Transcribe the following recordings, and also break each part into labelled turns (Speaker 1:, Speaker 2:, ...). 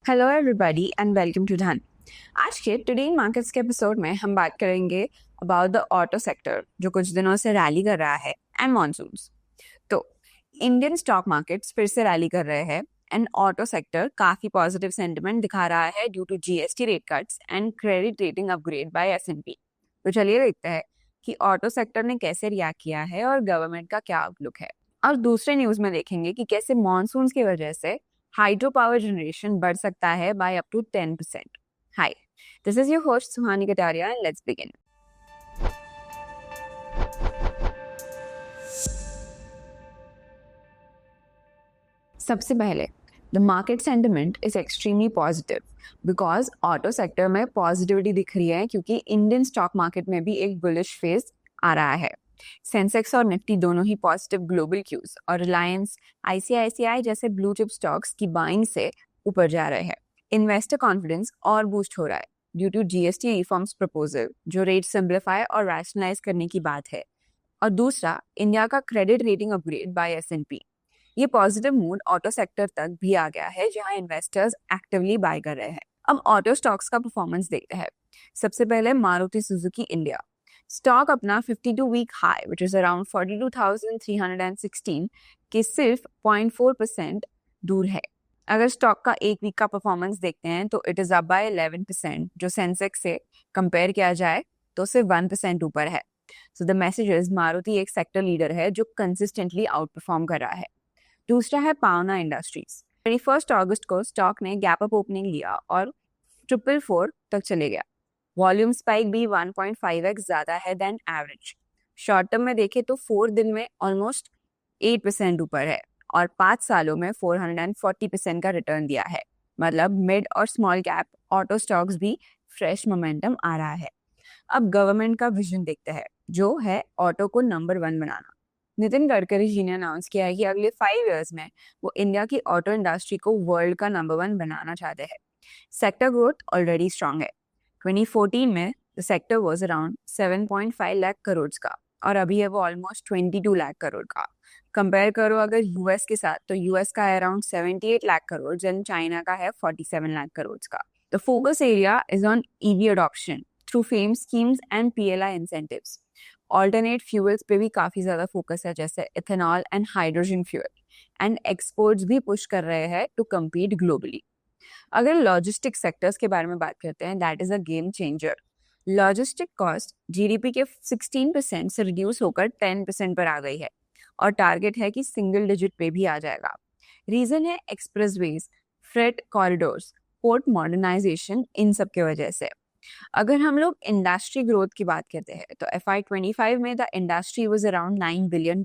Speaker 1: Hello everybody and welcome to Dhan. आज के today in markets के एपिसोड में हम बात करेंगे अबाउट द ऑटो सेक्टर जो कुछ दिनों से रैली कर रहा है एंड मॉनसून्स। तो इंडियन स्टॉक मार्केट्स फिर से रैली कर रहे हैं एंड ऑटो सेक्टर काफी पॉजिटिव सेंटिमेंट दिखा रहा है due to GST rate cuts and credit rating upgrade by S&P. तो चलिए देखते हैं कि ऑटो सेक्टर ने कैसे रिएक्ट किया है और गवर्नमेंट का क्या आउटलुक है। और दूसरे न्यूज में देखेंगे कि कैसे मॉनसून्स की वजह से हाइड्रो पावर जनरेशन बढ़ सकता है by up to 10%। Hi, this is your host Suhani Kataria and let's begin. सबसे पहले the market sentiment is extremely positive because auto sector में पॉजिटिविटी दिख रही है क्योंकि इंडियन स्टॉक मार्केट में भी एक बुलिश फेज आ रहा है। सेंसेक्स और निफ्टी दोनों ही पॉजिटिव ग्लोबल क्यूज और रिलायंस, आईसीआईसीआई जैसे ब्लू चिप स्टॉक्स की बाइंग से ऊपर जा रहे हैं। इन्वेस्टर कॉन्फिडेंस और बूस्ट हो रहा है due to GST reforms proposal जो रेट सिंप्लीफाई और रैशनलाइज करने की बात है। और दूसरा, इंडिया का credit rating upgrade by S&P. ये पॉजिटिव मूड ऑटो सेक्टर तक भी आ गया है जहां इन्वेस्टर्स एक्टिवली बाय कर रहे हैं। अब ऑटो स्टॉक्स का परफॉर्मेंस देखते हैं। सबसे पहले मारुति सुजुकी इंडिया स्टॉक अपना 52 week high which is around 42,316 के सिर्फ 0.4% दूर है। अगर स्टॉक का एक वीक का परफॉर्मेंस देखते हैं तो इट इज अप बाय 11%, जो सेंसेक्स से कंपेयर किया जाए तो सिर्फ 1% ऊपर है। So the message is Maruti एक सेक्टर लीडर है जो कंसिस्टेंटली आउट परफॉर्म कर रहा है। दूसरा है पावना इंडस्ट्रीज। 21 अगस्त को स्टॉक ने गैप अप ओपनिंग लिया और 444 तक चले गया। वॉल्यूम स्पाइक भी 1.5x ज्यादा है देन एवरेज। शॉर्ट टर्म में देखे तो 4 दिन में ऑलमोस्ट 8% ऊपर है और 5 सालों में 440% का रिटर्न दिया है। मतलब मिड और स्मॉल कैप ऑटो स्टॉक्स भी फ्रेश मोमेंटम आ रहा है। अब गवर्नमेंट का विजन देखते हैं जो है ऑटो को नंबर 1 बनाना। नितिन गडकरी जी ने अनाउंस किया है कि अगले 5 इयर्स में वो इंडिया की ऑटो इंडस्ट्री को वर्ल्ड का नंबर 1 बनाना चाहते हैं। सेक्टर ग्रोथ ऑलरेडी स्ट्रांग है। 2014 में the sector was around 7.5 lakh crore का और अभी है वो ऑलमोस्ट 22 लाख करोड़ का। कंपेयर करो अगर यूएस के साथ तो यूएस का है around 78 lakh crore and China का है 47 लाख करोड़ का। The focus area is on EV adoption through fame schemes and PLI incentives. Alternate fuels पे भी काफी ज्यादा फोकस है जैसे ethanol and hydrogen fuel and exports भी पुश कर रहे हैं टू कम्पीट ग्लोबली। अगर लॉजिस्टिक सेक्टर्स के बारे में बात करते हैं, that is a game changer. Logistic cost GDP के 16% से रिड्यूस होकर 10% पर आ गई है और टारगेट है कि सिंगल डिजिट पे भी आ जाएगा। रीजन है expressways, freight corridors, port modernisation, इन सब के वजह से। अगर हम लोग इंडस्ट्री ग्रोथ की बात करते हैं तो FY25 में the industry was around $9 billion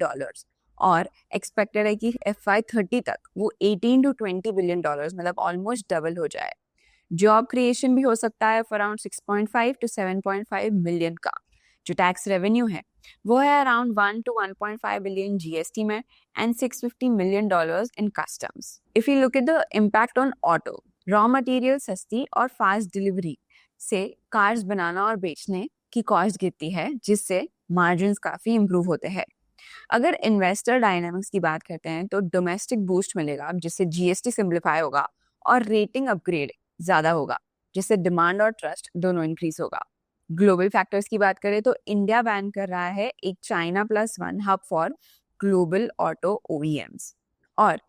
Speaker 1: और एक्सपेक्टेड है कि FY30 तक वो 18 to 20 बिलियन डॉलर्स मतलब ऑलमोस्ट डबल हो जाए। जॉब क्रिएशन भी हो सकता है अराउंड 6.5 to 7.5 मिलियन का। जो टैक्स रेवेन्यू है वो है अराउंड 1 to 1.5 बिलियन जीएसटी में and $650 million in customs. If you look at the impact on auto, raw material सस्ती और फास्ट डिलीवरी से कार्स बनाना और बेचने की कॉस्ट गिरती है जिससे मार्जिन्स काफी इंप्रूव होते हैं। अगर इन्वेस्टर डायनामिक्स की बात करते हैं तो डोमेस्टिक बूस्ट मिलेगा जिससे जीएसटी सिंप्लीफाई होगा और रेटिंग अपग्रेड ज्यादा होगा जिससे डिमांड और ट्रस्ट दोनों इंक्रीज होगा। ग्लोबल फैक्टर्स की बात करें तो इंडिया बैन कर रहा है एक China +1 hub for global auto OEMs और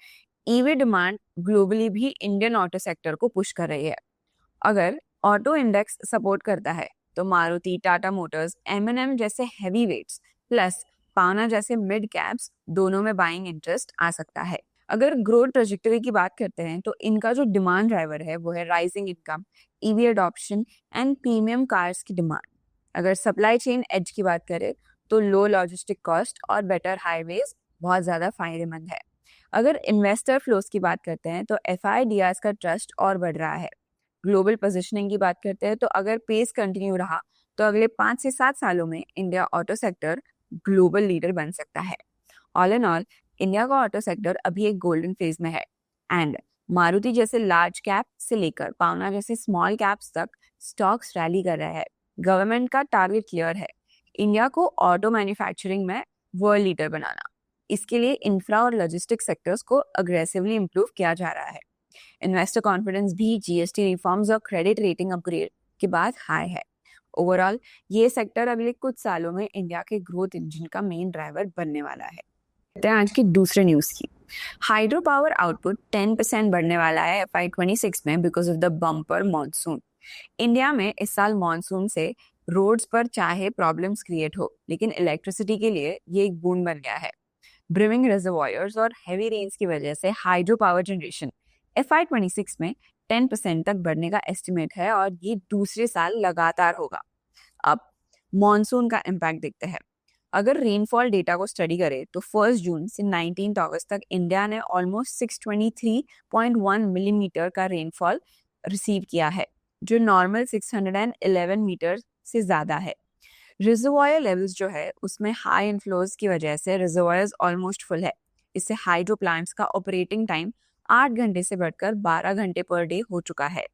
Speaker 1: ईवी डिमांड ग्लोबली भी इंडियन ऑटो सेक्टर को पुश कर रही है। अगर ऑटो इंडेक्स सपोर्ट करता है तो मारुति, टाटा मोटर्स, एम&एम जैसे हैवी वेट्स प्लस पावना जैसे मिड कैप्स दोनों में बाइंग इंटरेस्ट आ सकता है। अगर ग्रोथ ट्रेजेक्टरी की बात करते हैं तो इनका जो डिमांड ड्राइवर है वो है rising income, EV adoption and premium cars की डिमांड। अगर सप्लाई चेन एज की बात करें तो लो लॉजिस्टिक कॉस्ट और बेटर हाईवेज बहुत ज्यादा फायदेमंद है। अगर इन्वेस्टर फ्लोस की बात करते हैं तो एफआईडीआर्स का ट्रस्ट और बढ़ रहा है। ग्लोबल पोजीशनिंग की बात करते हैं तो अगर पेस कंटिन्यू रहा तो अगले 5 से 7 सालों में India auto sector global leader बन सकता है। ऑल इन ऑल, इंडिया का ऑटो सेक्टर अभी एक गोल्डन फेज में है एंड मारुति जैसे लार्ज कैप से लेकर पावना जैसे स्मॉल कैप्स तक स्टॉक्स रैली कर रहे हैं। गवर्नमेंट का टारगेट क्लियर है, इंडिया को ऑटो मैन्युफैक्चरिंग में वर्ल्ड लीडर बनाना। इसके लिए इंफ्रा और लॉजिस्टिक सेक्टर्स को अग्रेसिवली इंप्रूव किया जा रहा है। इन्वेस्टर कॉन्फिडेंस भी जीएसटी रिफॉर्म्स और क्रेडिट रेटिंग अपग्रेड के बाद हाई है। ओवरऑल ये सेक्टर अगले कुछ सालों में इंडिया के ग्रोथ इंजन का मेन ड्राइवर बनने वाला है। कहते हैं आज की दूसरे न्यूज की। हाइड्रो पावर आउटपुट 10% बढ़ने वाला है FY26 में because of the bumper monsoon. India में इस साल मॉनसून से रोड्स पर चाहे प्रॉब्लम्स क्रिएट हो, लेकिन इलेक्ट्रिसिटी के लिए ये एक बून बन गया है। ब्रिमिंग रिजर्वॉयर्स और हेवी रेन्स की वजह से हाइड्रो पावर जनरेशन FY26 में 10% तक बढ़ने का एस्टिमेट है और ये दूसरे साल लगातार होगा। अब मॉनसून का इम्पैक्ट देखते हैं। अगर रेनफॉल डेटा को स्टडी करें तो 1 जून से 19 अगस्त तक इंडिया ने ऑलमोस्ट 623.1 मिलीमीटर का रेनफॉल रिसीव किया है, जो नॉर्मल 611 मीटर से ज्यादा है। रिजर्वॉयर लेवल्स जो है उसमें हाई इनफ्लोज की वजह से रिजर्वॉयर्स ऑलमोस्ट फुल है। इससे हाइड्रो प्लांट्स का ऑपरेटिंग टाइम 8 घंटे से बढ़कर 12 घंटे पर डे हो चुका है।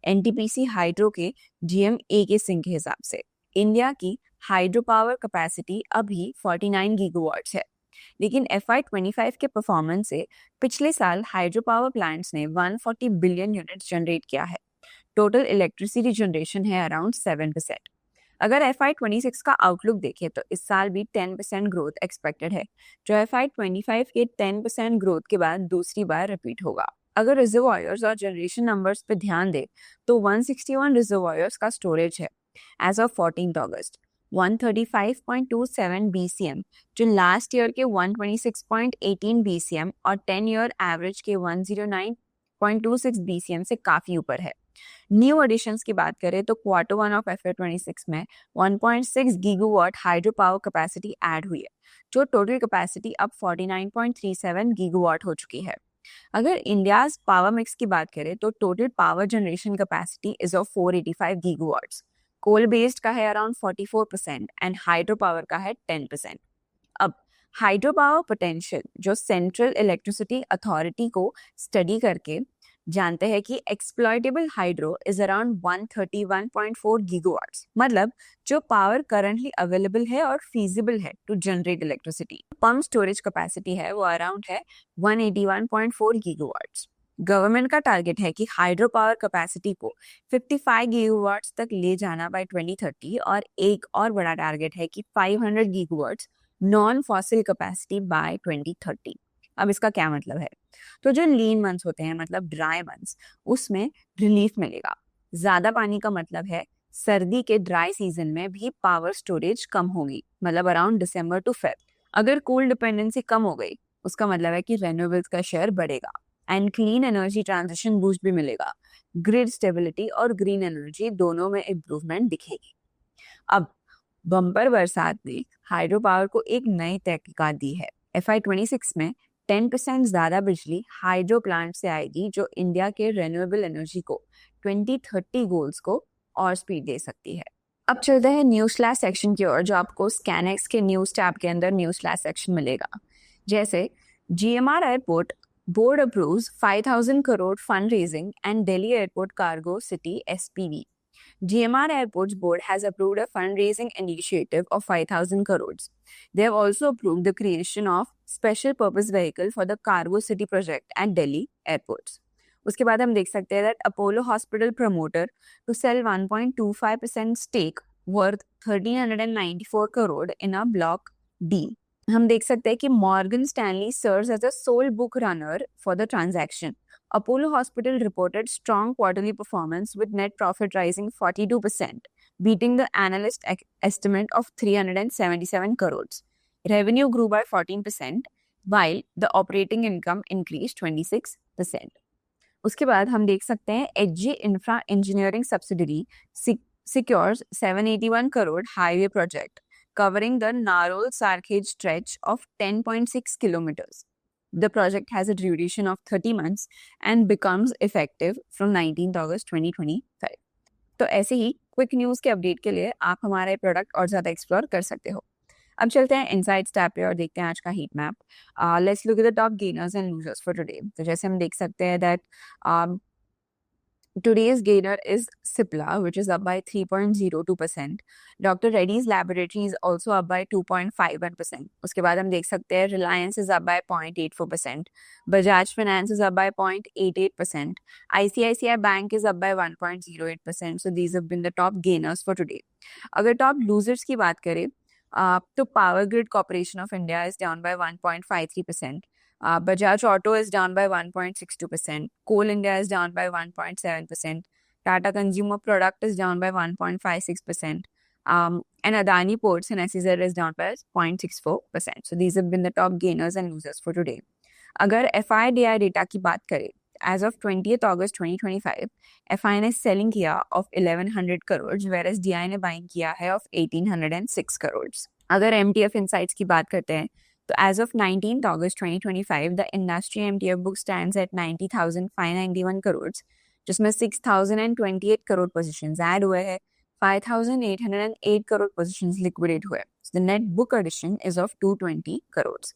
Speaker 1: एनटीपीसी हाइड्रो के जीएम AK सिंह के हिसाब से इंडिया की हाइड्रो पावर कैपेसिटी अभी 49 गीगावाट्स है, लेकिन FY25 के परफॉर्मेंस से पिछले साल हाइड्रो पावर प्लांट्स ने 140 बिलियन यूनिट्स जनरेट किया है। टोटल इलेक्ट्रिसिटी जनरेशन है अराउंड 7%। अगर FY26 का आउटलुक देखें तो इस साल भी 10% ग्रोथ एक्सपेक्टेड है, जो FY25 के 10% ग्रोथ के बाद दूसरी बार रिपीट होगा। अगर रिजर्वॉयर्स और जनरेशन नंबर्स पे ध्यान दे तो 161 रिजर्वॉयर्स का स्टोरेज है एज ऑफ 14 अगस्त, 135.27 BCM, जो लास्ट ईयर के 126.18 BCM और 10 ईयर एवरेज के 109.26 BCM से काफी ऊपर है। न्यू एडिशंस की बात करें तो Q1 ऑफ FY26 में 1.6 gigawatt hydro power capacity add हुई है, जो टोटल कैपेसिटी अब 49.37 गीगावाट हो चुकी है। अगर इंडियाज पावर मिक्स की बात करें तो total power generation capacity is of 485 gigawatts. Coal based का है अराउंड 44% एंड हाइड्रो पावर का है 10%। अब हाइड्रो पावर पोटेंशियल जो सेंट्रल इलेक्ट्रिसिटी अथॉरिटी को स्टडी करके जानते हैं कि exploitable hydro is around 131.4 gigawatts, मतलब जो पावर करंटली अवेलेबल है और फीजिबल है to generate electricity. Pump storage capacity है वो अराउंड है 181.4 गीगावाट्स। गवर्नमेंट का टारगेट है कि हाइड्रो पावर कैपेसिटी को 55 गीगावाट्स तक ले जाना बाय 2030 और एक और बड़ा टारगेट है कि 500 gigawatts non fossil capacity by 2030। अब इसका क्या मतलब है? तो जो लीन मंथ्स होते हैं मतलब ड्राई मंथ्स, उसमें रिलीफ मिलेगा। ज्यादा पानी का मतलब है सर्दी के ड्राई सीजन में भी पावर स्टोरेज कम होगी, मतलब अराउंड दिसंबर टू फेब। अगर कोल डिपेंडेंसी कम हो गई उसका मतलब है कि रेन्यूएबल्स का शेयर बढ़ेगा and clean energy transition boost भी मिलेगा। ग्रिड स्टेबिलिटी और ग्रीन एनर्जी दोनों में इम्प्रूवमेंट दिखेगी। अब बम्पर बरसात ने हाइड्रो पावर को एक नई तहकीकात दी है। FY26 में 10% ज्यादा बिजली हाइड्रो प्लांट से आएगी, जो इंडिया के रेन्यूएबल एनर्जी को 2030 गोल्स को और स्पीड दे सकती है। अब चलते हैं न्यूज फ्लैश सेक्शन की ओर, जो आपको स्कैनएक्स के न्यूज टैब के अंदर न्यूज फ्लैश सेक्शन मिलेगा। जैसे GMR airport board approves 5,000 crore fund raising and Delhi airport cargo city SPV. GMR Airports Board has approved a fundraising initiative of 5,000 crores. They have also approved the creation of special purpose vehicle for the Cargo City project at Delhi airports. उसके बाद हम देख सकते हैं that Apollo Hospital promoter to sell 1.25% stake worth 1,394 crore in a block D. हम देख सकते हैं कि Morgan Stanley serves as a sole book runner for the transaction. Apollo Hospital reported strong quarterly performance with net profit rising 42%, beating the analyst estimate of 377 crores. Revenue grew by 14%, while the operating income increased 26%. उसके बाद हम देख सकते हैं HG Infra Engineering subsidiary secures 781 crore highway project covering the Narol Sarkhej stretch of 10.6 kilometers. The project has a duration of 30 months and becomes effective from 19th August 2025. तो ऐसे ही quick news के update के लिए आप हमारे product और ज़्यादा explore कर सकते हो। अब चलते हैं इनसाइट्स टैब पे और देखते हैं आज का heat map. Let's look at the top gainers and losers for today. तो जैसे हम देख सकते हैं that Today's gainer is Cipla, which is up by 3.02%. Dr. Reddy's Laboratory is also up by 2.51%. उसके बाद हम देख सकते हैं Reliance is up by 0.84%. Bajaj Finance is up by 0.88%. ICICI Bank is up by 1.08%. So these have been the top gainers for today. अगर top losers की बात करें तो Power Grid Corporation of India is down by 1.53%. Bajaj Auto is down by 1.62%. Coal India is down by 1.7%. Tata Consumer Product is down by 1.56%. And Adani Ports and SEZ is down by 0.64%. So these have been the top gainers and losers for today. अगर FIDI data की बात करें, as of 20th August 2025, FI ने selling किया of 1100 crores, whereas DI ने buying किया है of 1806 crores. अगर MTF insights की बात करते हैं, तो as of 19th August 2025, the industry MTF book stands at 90,591 crores, जिसमें 6,028 crore positions add हुए हैं, 5,808 crore positions liquidate हुए. So the net book addition is of 220 crores.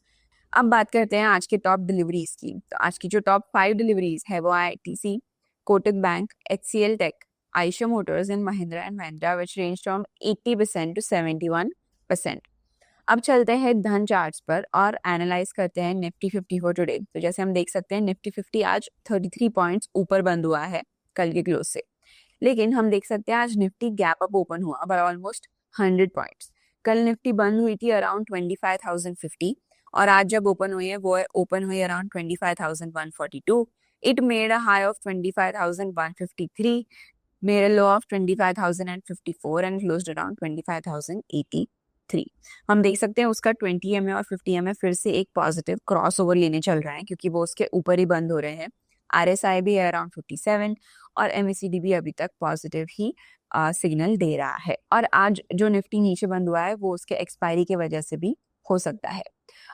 Speaker 1: अब बात करते हैं आज के टॉप डिलीवरीज की. तो आज की जो टॉप 5 डिलीवरीज है वो ITC, Kotak bank, HCL tech, Eicher motors and Mahindra and Mahindra, which range from 80% to 71%. अब चलते हैं धन चार्ट्स पर और एनालाइज करते हैं निफ्टी 50 फॉर टुडे. तो जैसे हम देख सकते हैं निफ्टी 50 आज 33 पॉइंट्स ऊपर बंद हुआ है कल के क्लोज से, लेकिन हम देख सकते हैं आज निफ्टी गैप अप ओपन हुआ बाय ऑलमोस्ट 100 पॉइंट्स. कल निफ्टी बंद हुई थी अराउंड 25,050 और आज जब ओपन हुई है वो ओपन हुई around 25,142. It made a high of 25,153, made a low of 25,054 and closed around 25,083. हम देख सकते हैं उसका 20 MA और 50 MA फिर से एक पॉजिटिव क्रॉस ओवर लेने चल रहा है क्योंकि वो उसके ऊपर ही बंद हो रहे हैं. RSI भी है अराउंड 57 और MACD भी अभी तक पॉजिटिव ही सिग्नल दे रहा है. और आज जो निफ्टी नीचे बंद हुआ है वो उसके एक्सपायरी की वजह से भी हो सकता है.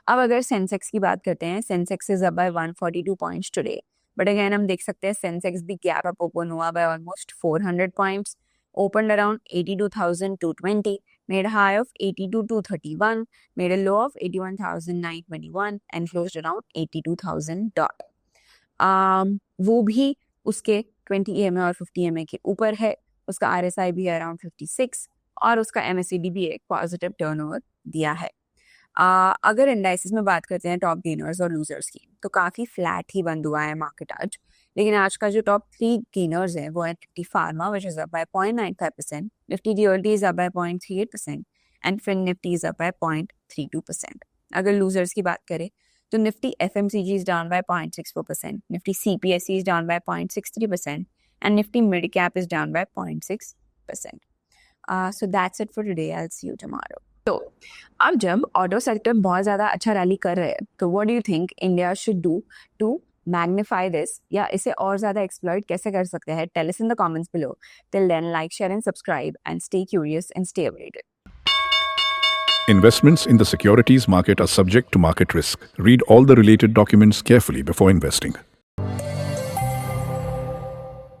Speaker 1: अब अगर सेंसेक्स की बात करते हैं, Sensex is up bye 142 points today, but again हम देख सकते हैं सेंसेक्स भी गैप अप ओपन हुआ by almost 400 points, opened around 82,220, made a high of 82,231, made a low of 81,921 and closed around 82,000 dot. वो भी उसके 20 EMA और 50 EMA के ऊपर है, उसका RSI भी अराउंड 56 और उसका MACD भी एक पॉजिटिव टर्नओवर दिया है. अगर इंडाइसेस में बात करते हैं टॉप गेनर्स और लूजर्स की, तो काफ़ी फ्लैट ही बंद हुआ है मार्केट आज. लेकिन आज का जो टॉप 3 गेनर्स है वो है Nifty pharma which is up by 0.95%, Nifty realty is up by 0.38% and fin Nifty is up by 0.32%. अगर लूजर्स की बात करें तो Nifty FMCG is down by 0.64%, Nifty CPSE is down by 0.63% and Nifty mid cap is down by 0.6%. So that's it for today. I will see you tomorrow. तो अब जब auto sector बहुत ज़्यादा अच्छा रैली कर रहे हैं, तो what do you think India should do to magnify this, या इसे और ज़्यादा एक्सप्लॉइट कैसे कर सकते हैं? Tell us in the comments below. Till then, like, share and subscribe and stay curious and stay updated.
Speaker 2: Investments in the securities market are subject to market risk. Read all the related documents carefully before investing.